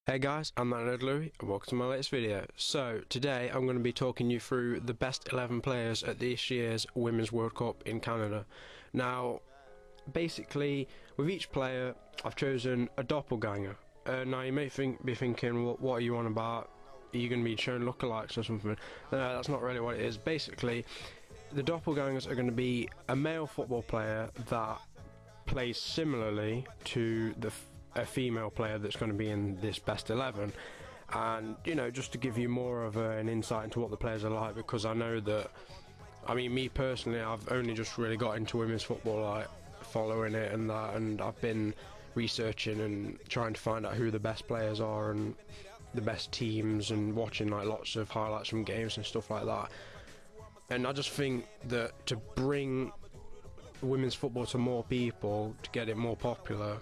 Hey guys, I'm Untitled Louie and welcome to my latest video. So today I'm going to be talking you through the best 11 players at this year's Women's World Cup in Canada. Now basically with each player I've chosen a doppelganger. Now you may be thinking, what are you on about? Are you going to be showing lookalikes or something? No, that's not really what it is. Basically the doppelgangers are going to be a male football player that plays similarly to a female player that's going to be in this best 11, and you know, just to give you more of an insight into what the players are like, because I know that, I mean, me personally, I've only just really got into women's football, like following it and that, and I've been researching and trying to find out who the best players are and the best teams, and watching like lots of highlights from games and stuff like that. And I just think that to bring women's football to more people, to get it more popular,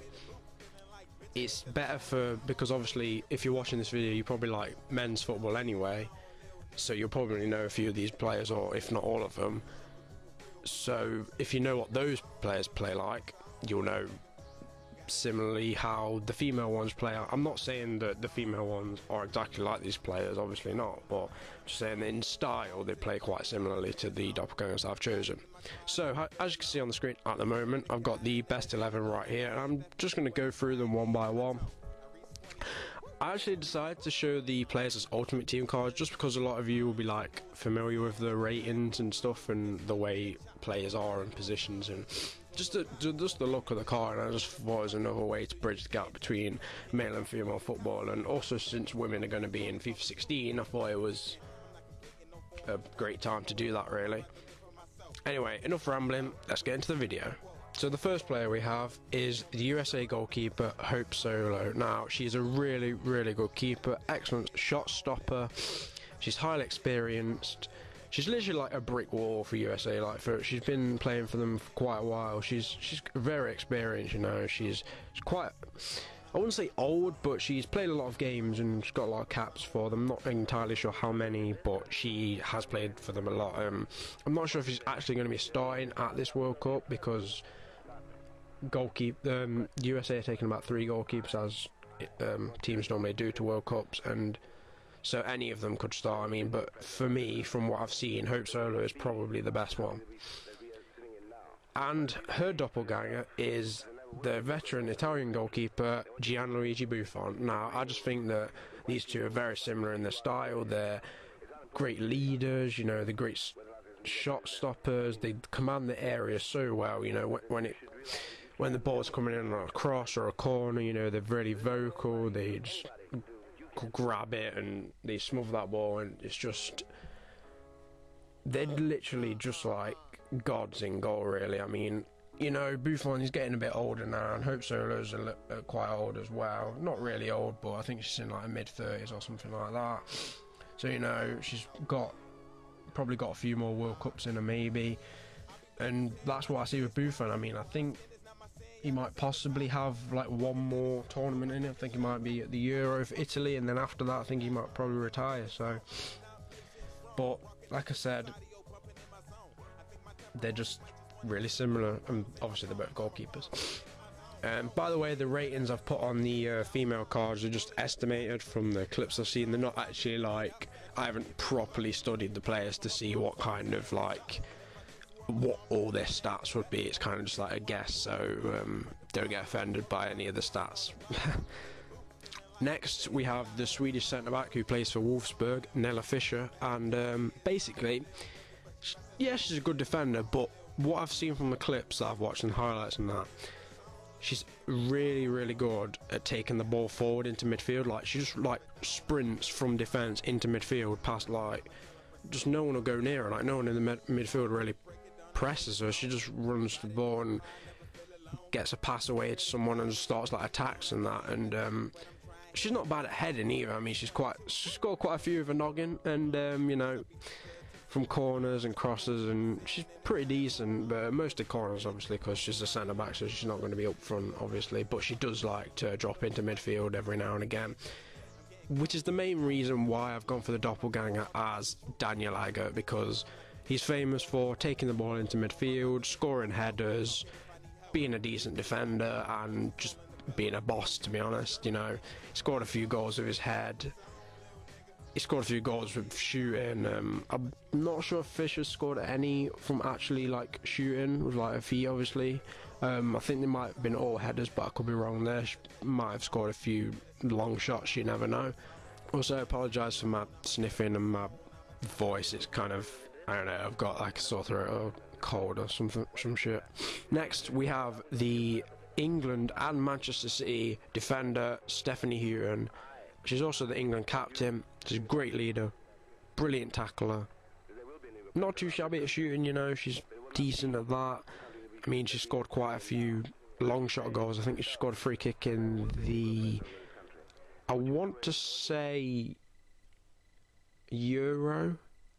it's better because obviously if you're watching this video you probably like men's football anyway, so you'll probably know a few of these players, or if not all of them. So if you know what those players play like, you'll know similarly how the female ones play. I'm not saying that the female ones are exactly like these players, obviously not, but just saying that in style they play quite similarly to the doppelgangers I've chosen. So as you can see on the screen at the moment, I've got the best 11 right here, and I'm just going to go through them one by one. I actually decided to show the players as Ultimate Team cards just because a lot of you will be like familiar with the ratings and stuff and the way players are and positions, and just the look of the card. And I just thought it was another way to bridge the gap between male and female football, and also since women are going to be in FIFA 16, I thought it was a great time to do that, really. Anyway, enough rambling, let's get into the video. So the first player we have is the USA goalkeeper, Hope Solo. Now, she's a really, really good keeper, excellent shot stopper, she's highly experienced, she's literally like a brick wall for USA. She's been playing for them for quite a while. She's very experienced, you know. She's quite, I wouldn't say old, but she's played a lot of games and she's got a lot of caps for them. Not entirely sure how many, but she has played for them a lot. I'm not sure if she's actually going to be starting at this World Cup, because USA are taking about 3 goalkeepers, as teams normally do to World Cups, and so any of them could start. I mean, but for me, from what I've seen, Hope Solo is probably the best one. And her doppelganger is the veteran Italian goalkeeper Gianluigi Buffon. Now, I just think that these two are very similar in their style. They're great leaders, you know, they're great shot stoppers, they command the area so well, you know, when the ball's coming in on a cross or a corner, you know, they're really vocal, they just grab it and they smother that ball, and it's just, they're literally just like gods in goal, really. I mean, you know, Buffon is getting a bit older now, and Hope Solo's quite old as well. Not really old, but I think she's in like her mid-30s or something like that. So, you know, she's probably got a few more World Cups in her maybe, and that's what I see with Buffon. I mean, I think he might possibly have like one more tournament in it. I think he might be at the Euro for Italy, and then after that I think he might probably retire. So, but like I said, they're just really similar, and obviously they're both goalkeepers. By the way, the ratings I've put on the female cards are just estimated from the clips I've seen. They're not actually like, I haven't properly studied the players to see what kind of like what all their stats would be. It's kind of just like a guess, so don't get offended by any of the stats. Next we have the Swedish centre-back who plays for Wolfsburg, Nella Fischer, and basically, yeah, she's a good defender, but what I've seen from the clips that I've watched and highlights and that, she's really, really good at taking the ball forward into midfield. Like, she just like sprints from defence into midfield past, like, just no one will go near her. Like, no one in the midfield really presses her. She just runs the ball and gets a pass away to someone and just starts like attacks and that. And she's not bad at heading either. I mean, she's got quite a few of a noggin, and you know, from corners and crosses, and she's pretty decent, but mostly corners obviously, because she's a centre back, so she's not going to be up front obviously, but she does like to drop into midfield every now and again, which is the main reason why I've gone for the doppelganger as Daniel Agger, because he's famous for taking the ball into midfield, scoring headers, being a decent defender, and just being a boss, to be honest. You know, he scored a few goals with his head. He scored a few goals with shooting. I'm not sure if Fisher scored any from actually like shooting with like a feet, obviously. I think they might have been all headers, but I could be wrong there. She might have scored a few long shots, you never know. Also, I apologise for my sniffing and my voice. It's kind of, I don't know, I've got like a sore throat or cold or something, some shit. Next, we have the England and Manchester City defender, Stephanie Houghton. She's also the England captain. She's a great leader, brilliant tackler. Not too shabby at shooting, you know, she's decent at that. I mean, she scored quite a few long shot goals. I think she scored a free kick in the, I want to say, Euro?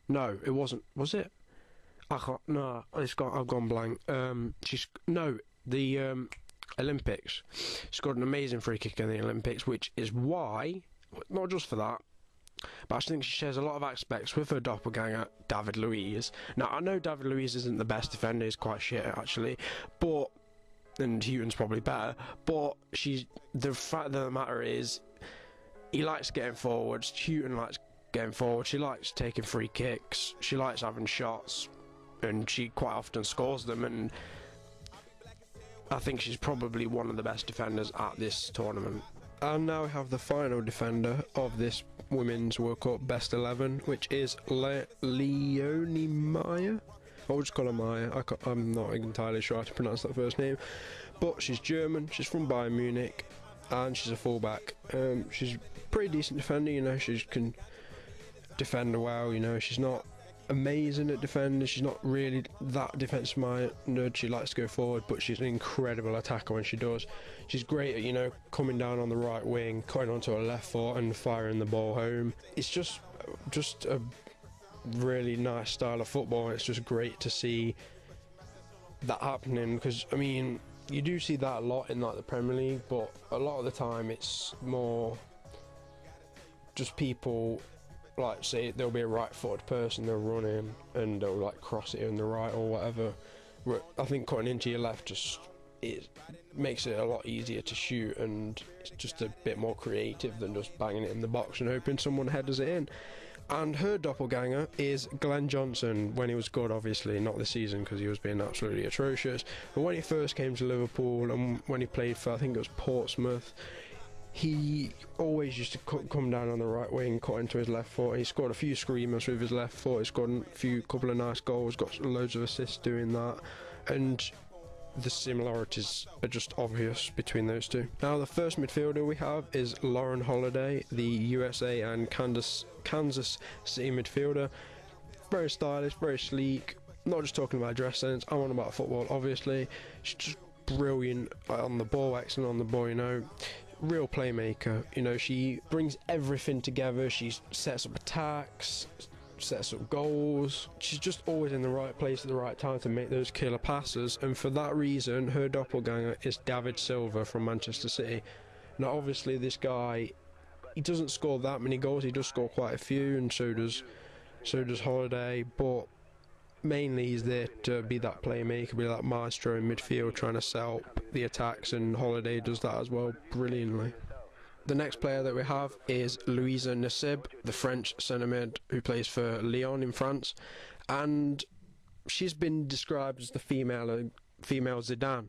No, it wasn't. Was it? I can't, no, I've gone blank. The Olympics. Scored an amazing free kick in the Olympics, which is why, not just for that, but I think she shares a lot of aspects with her doppelganger, David Luiz. Now, I know David Luiz isn't the best defender, he's quite shit actually, but, and Houghton's probably better, but the fact of the matter is, he likes getting forwards, Houghton likes getting forward, she likes taking free kicks, she likes having shots, and she quite often scores them, and I think she's probably one of the best defenders at this tournament. And now we have the final defender of this Women's World Cup Best 11, which is Leonie Meyer. I'll just call her Meyer. I'm not entirely sure how to pronounce that first name, but she's German, she's from Bayern Munich, and she's a fullback. She's a pretty decent defender, you know, she can defend well, you know, she's not amazing at defending, she's not really that defensive minded, she likes to go forward, but she's an incredible attacker when she does. She's great at, you know, coming down on the right wing, cutting onto her left foot and firing the ball home. It's just a really nice style of football. It's just great to see that happening, because I mean, you do see that a lot in like the Premier League, but a lot of the time it's more just people, like, say there'll be a right-footed person, they'll run in and they'll like cross it in the right or whatever. I think cutting into your left it makes it a lot easier to shoot, and it's just a bit more creative than just banging it in the box and hoping someone headers it in. And her doppelganger is Glenn Johnson, when he was good, obviously, not this season because he was being absolutely atrocious, but when he first came to Liverpool and when he played for, I think it was Portsmouth, he always used to come down on the right wing, cut into his left foot. He scored a few screamers with his left foot. He scored a couple of nice goals, got loads of assists doing that, and the similarities are just obvious between those two. Now, the first midfielder we have is Lauren Holiday, the USA and Kansas City midfielder. Very stylish, very sleek. Not just talking about dress sense, I'm on about football, obviously. She's just brilliant on the ball, excellent on the ball, you know. Real playmaker, you know, she brings everything together. She sets up attacks, sets up goals. She's just always in the right place at the right time to make those killer passes, and for that reason her doppelganger is David Silva from Manchester City. Now obviously this guy, he doesn't score that many goals, he does score quite a few, and so does Holiday, but mainly he's there to be that playmaker, be that maestro in midfield, trying to set up the attacks, and Holiday does that as well brilliantly. The next player that we have is Louisa Nassib, the French centre mid who plays for Lyon in France, and she's been described as the female Zidane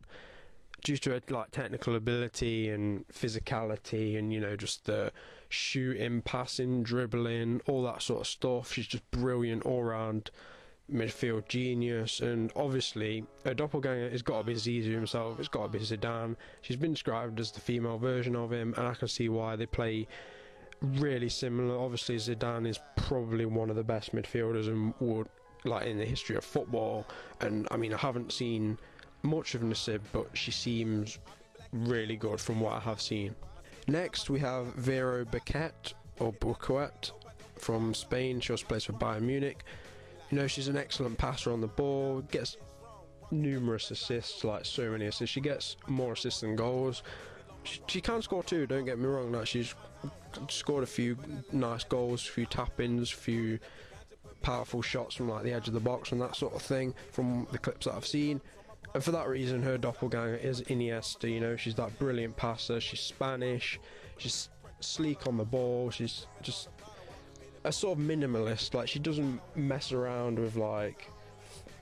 due to her like technical ability and physicality, and you know, just the shooting, passing, dribbling, all that sort of stuff. She's just brilliant all round midfield genius, and obviously her doppelganger has got to be Zizou himself. It's got to be Zidane. She's been described as the female version of him, and I can see why. They play really similar. Obviously Zidane is probably one of the best midfielders in the history of football, and I mean, I haven't seen much of Nassib, but she seems really good from what I have seen. Next we have Vero Buquet from Spain. She also plays for Bayern Munich. You know, she's an excellent passer on the ball, gets numerous assists, like so many assists. She gets more assists than goals. She can score too, don't get me wrong. Like, she's scored a few nice goals, a few tap-ins, a few powerful shots from like the edge of the box and that sort of thing from the clips that I've seen. And for that reason, her doppelganger is Iniesta. You know, she's that brilliant passer. She's Spanish. She's sleek on the ball. She's just a sort of minimalist. Like, she doesn't mess around with like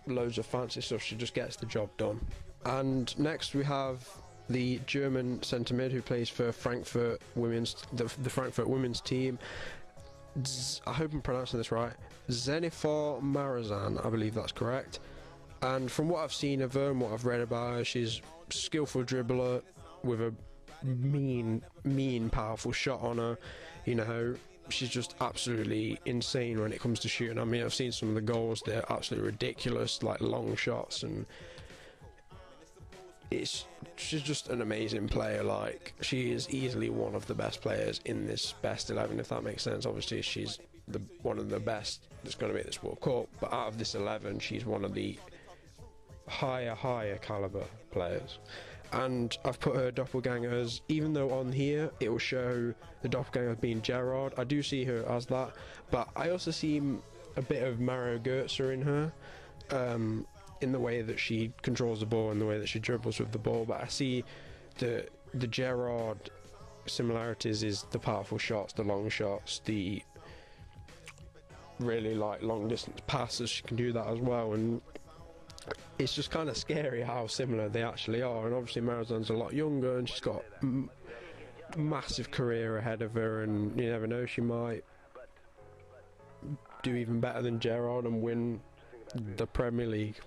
loads of fancy stuff. She just gets the job done. And next we have the German centre mid who plays for Frankfurt the Frankfurt women's team. I hope I'm pronouncing this right. Jennifer Marazan, I believe that's correct. And from what I've seen of her and what I've read about her, she's a skillful dribbler with a mean, powerful shot on her. You know, she's just absolutely insane when it comes to shooting. I mean, I've seen some of the goals, they're absolutely ridiculous, like long shots, and she's just an amazing player. Like, she is easily one of the best players in this best 11, if that makes sense. Obviously, she's one of the best that's going to be at this World Cup, but out of this 11, she's one of the higher caliber players. And I've put her doppelgangers, even though on here it will show the doppelganger being Gerrard, I do see her as that, but I also see a bit of Mario Götze in her, in the way that she controls the ball and the way that she dribbles with the ball. But I see the Gerrard similarities is the powerful shots, the long shots, the really like long distance passes. She can do that as well, and it's just kind of scary how similar they actually are. And obviously Marazan's a lot younger and she's got massive career ahead of her, and you never know, she might do even better than Gerrard and win the Premier League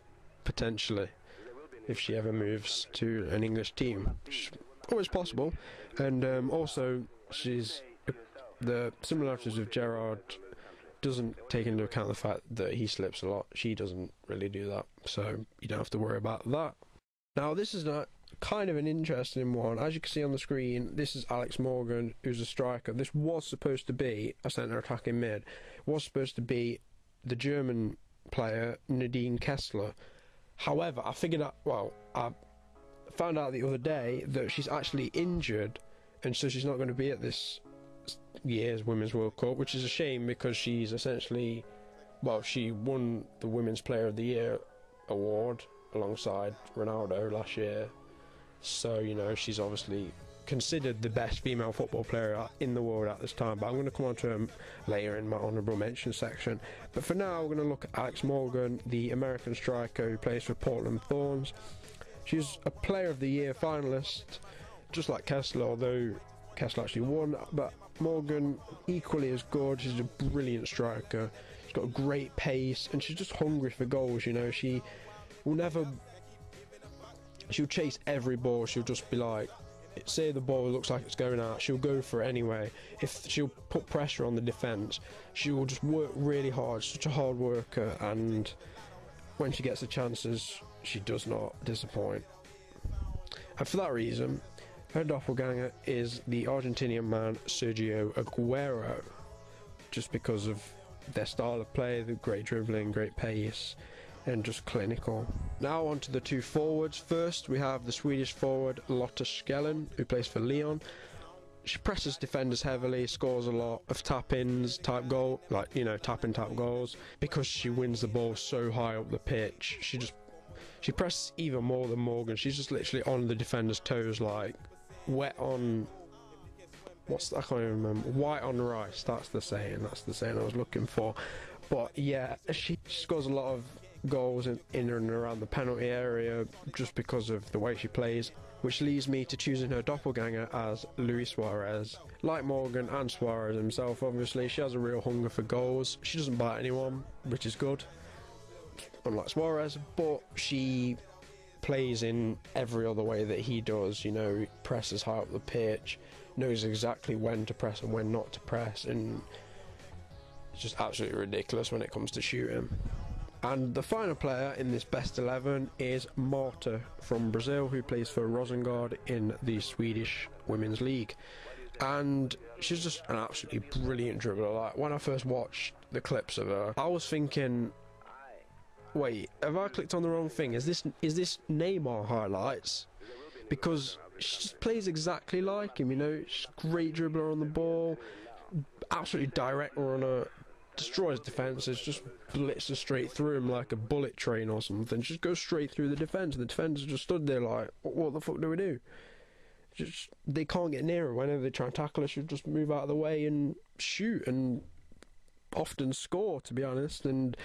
potentially if she ever moves to an English team, which is always possible. And also she's the similarities of Gerrard doesn't take into account the fact that he slips a lot. She doesn't really do that, so you don't have to worry about that. Now this is kind of an interesting one. As you can see on the screen, this is Alex Morgan, who's a striker. This was supposed to be a centre attacking mid. Was supposed to be the German player Nadine Kessler. However, I found out the other day that she's actually injured, and so she's not going to be at this year's Women's World Cup, which is a shame because she's essentially, well, she won the Women's Player of the Year award alongside Ronaldo last year, so you know, she's obviously considered the best female football player in the world at this time. But I'm going to come on to her later in my honourable mention section. But for now, we're going to look at Alex Morgan, the American striker who plays for Portland Thorns. She's a Player of the Year finalist, just like Kessler, although Kessler actually won. But Morgan, equally as good. She's a brilliant striker. She's got a great pace, and she's just hungry for goals. You know, she will never. She'll chase every ball. She'll just be like, say the ball looks like it's going out, she'll go for it anyway. If she'll put pressure on the defence, she will just work really hard. She's such a hard worker, and when she gets the chances, she does not disappoint. And for that reason, her doppelganger is the Argentinian man Sergio Aguero, just because of their style of play, the great dribbling, great pace, and just clinical. Now on to the two forwards. First we have the Swedish forward Lotta Schellen, who plays for Lyon. She presses defenders heavily, scores a lot of tap-ins type goal, like, you know, tap-in type goals, because she wins the ball so high up the pitch. She presses even more than Morgan. She's just literally on the defender's toes, like wet on, I can't even remember, white on rice. That's the saying I was looking for. But yeah, she scores a lot of goals in and around the penalty area just because of the way she plays, which leads me to choosing her doppelganger as Luis Suarez. Like Morgan and Suarez himself, obviously, she has a real hunger for goals. She doesn't bite anyone, which is good, unlike Suarez, but she plays in every other way that he does. You know, presses high up the pitch, knows exactly when to press and when not to press, and it's just absolutely ridiculous when it comes to shooting. And the final player in this best 11 is MARTA from Brazil, who plays for Rosengård in the Swedish Women's League. And she's just an absolutely brilliant dribbler. Like, when I first watched the clips of her, I was thinking, wait, have I clicked on the wrong thing? Is this Neymar highlights? Because she just plays exactly like him, you know. She's a great dribbler on the ball, absolutely direct runner, destroys defences, just blitzes straight through him like a bullet train or something. Just goes straight through the defence, and the defenders just stood there like, what the fuck do we do? Just, they can't get near her. Whenever they try and tackle her, she'll just move out of the way and shoot, and often score, to be honest. And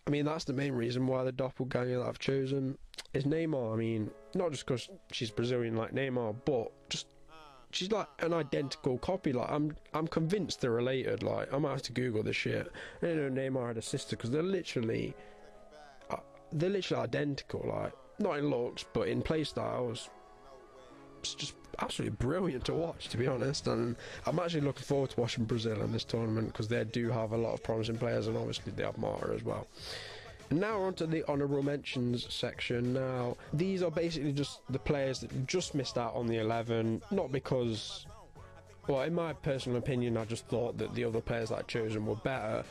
I mean, that's the main reason why the doppelganger that I've chosen is Neymar. I mean, not just because she's Brazilian like Neymar, but just she's like an identical copy. Like, I'm convinced they're related. Like, I might have to Google this shit. I didn't know Neymar had a sister, because they're literally identical. Like, not in looks, but in play styles. It's just absolutely brilliant to watch, to be honest. And I'm actually looking forward to watching Brazil in this tournament, because they do have a lot of promising players, and obviously they have MARTA as well. And now on to the honourable mentions section. Now, these are basically just the players that just missed out on the 11, not because, well, in my personal opinion, I just thought that the other players that I'd chosen were better.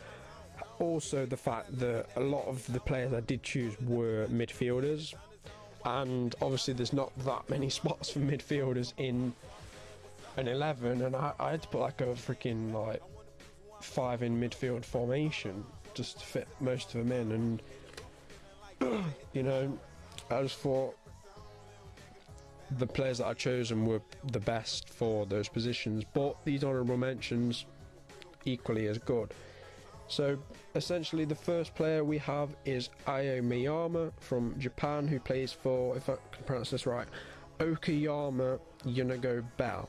Also, the fact that a lot of the players I did choose were midfielders, and obviously there's not that many spots for midfielders in an 11, and I had to put like a freaking like 5 in midfield formation just to fit most of them in. And you know, I just thought the players that I'd chosen were the best for those positions, but these honourable mentions equally as good. So essentially the first player we have is Ayo Miyama from Japan, who plays for, if I can pronounce this right, Okayama Yunago Bell.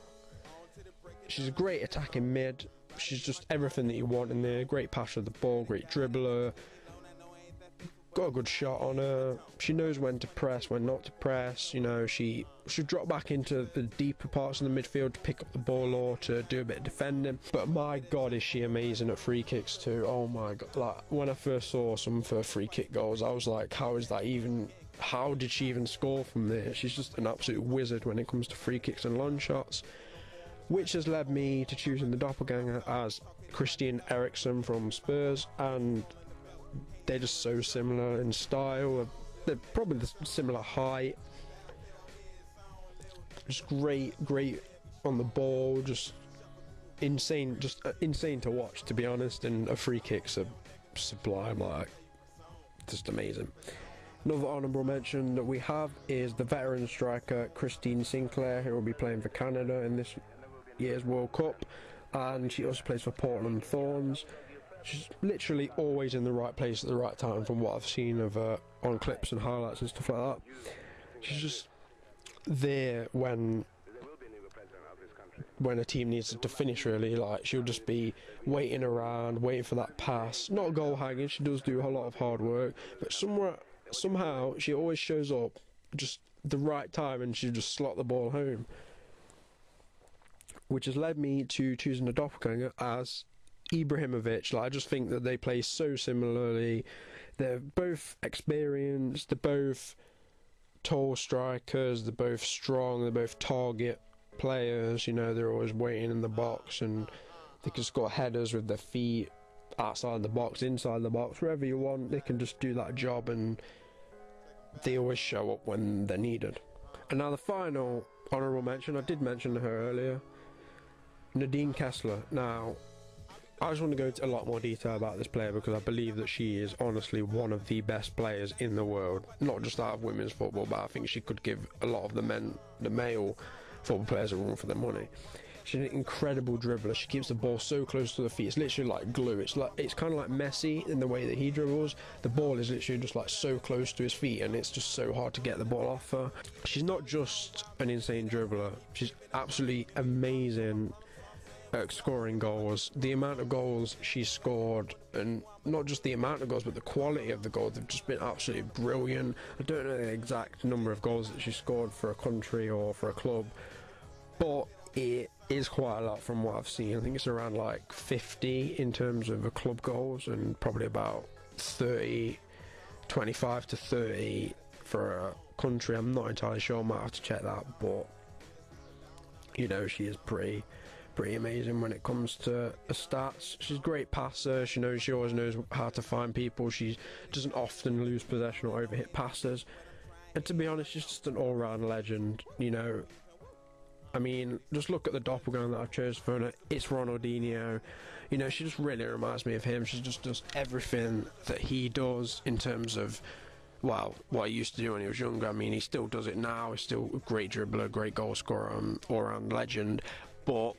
She's a great attacking mid. She's just everything that you want in there. Great passer of the ball, great dribbler, got a good shot on her. She knows when to press, when not to press. You know, she should drop back into the deeper parts of the midfield to pick up the ball or to do a bit of defending. But my god, is she amazing at free kicks too. Oh my god, like when I first saw some of her free kick goals, I was like, how did she even score from there? She's just an absolute wizard when it comes to free kicks and long shots, which has led me to choosing the doppelganger as Christian Eriksen from Spurs. And they're just so similar in style. They're probably the similar height. Just great on the ball. Just insane to watch, to be honest. And her free kicks are sublime, like just amazing. Another honourable mention that we have is the veteran striker Christine Sinclair, who will be playing for Canada in this year's World Cup, and she also plays for Portland Thorns. She's literally always in the right place at the right time, from what I've seen of her on clips and highlights and stuff like that. She's just there when a team needs to finish, really. Like, she'll just be waiting around, waiting for that pass. Not goal hanging, she does do a lot of hard work, but somehow she always shows up just the right time, and she'll just slot the ball home. Which has led me to choosing a doppelganger as Ibrahimovic. Like, I just think that they play so similarly. They're both experienced, they're both tall strikers, they're both strong, they're both target players. You know, they're always waiting in the box, and they can score headers with their feet outside the box, inside the box, wherever you want. They can just do that job, and they always show up when they're needed. And now the final honourable mention, I did mention her earlier, Nadine KESSLER. Now, I just want to go into a lot more detail about this player, because I believe that she is honestly one of the best players in the world, not just out of women's football, but I think she could give a lot of the male football players a run for their money. She's an incredible dribbler. She keeps the ball so close to the feet. It's literally like glue. It's kind of like Messi in the way that he dribbles. The ball is literally just like so close to his feet, and it's just so hard to get the ball off her. She's not just an insane dribbler. She's absolutely amazing at scoring goals. The amount of goals she's scored, and not just the amount of goals, but the quality of the goals, have just been absolutely brilliant. I don't know the exact number of goals that she scored for a country or for a club, but it is quite a lot from what I've seen. I think it's around like 50 in terms of club goals, and probably about 25 to 30 for a country. I'm not entirely sure, I might have to check that, but you know, she is pretty amazing when it comes to her stats. She's a great passer. She always knows how to find people. She doesn't often lose possession or overhit passes, and to be honest, she's just an all-round legend. You know, I mean, just look at the doppelganger that I've chosen for her. It's Ronaldinho. You know, she just really reminds me of him. She just does everything that he does in terms of, well, what he used to do when he was younger. I mean, he still does it now. He's still a great dribbler, great goal scorer, all-round legend. But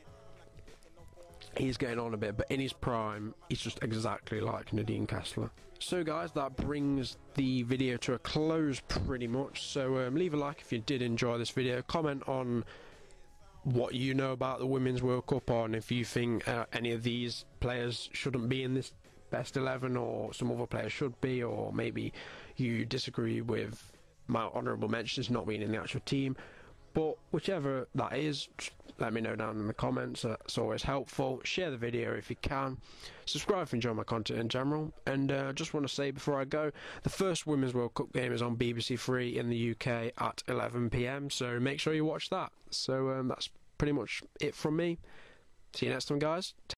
he's getting on a bit. But in his prime, he's just exactly like Nadine Kessler. So guys, that brings the video to a close pretty much. So leave a like if you did enjoy this video. Comment on what you know about the Women's World Cup, on if you think any of these players shouldn't be in this best 11 or some other players should be, or maybe you disagree with my honourable mentions not being in the actual team. But whichever that is, just let me know down in the comments. That's always helpful. Share the video if you can. Subscribe if you enjoy my content in general. And just want to say before I go, the first Women's World Cup game is on BBC Three in the UK at 11 PM, so make sure you watch that. So that's pretty much it from me. See you next time, guys. Take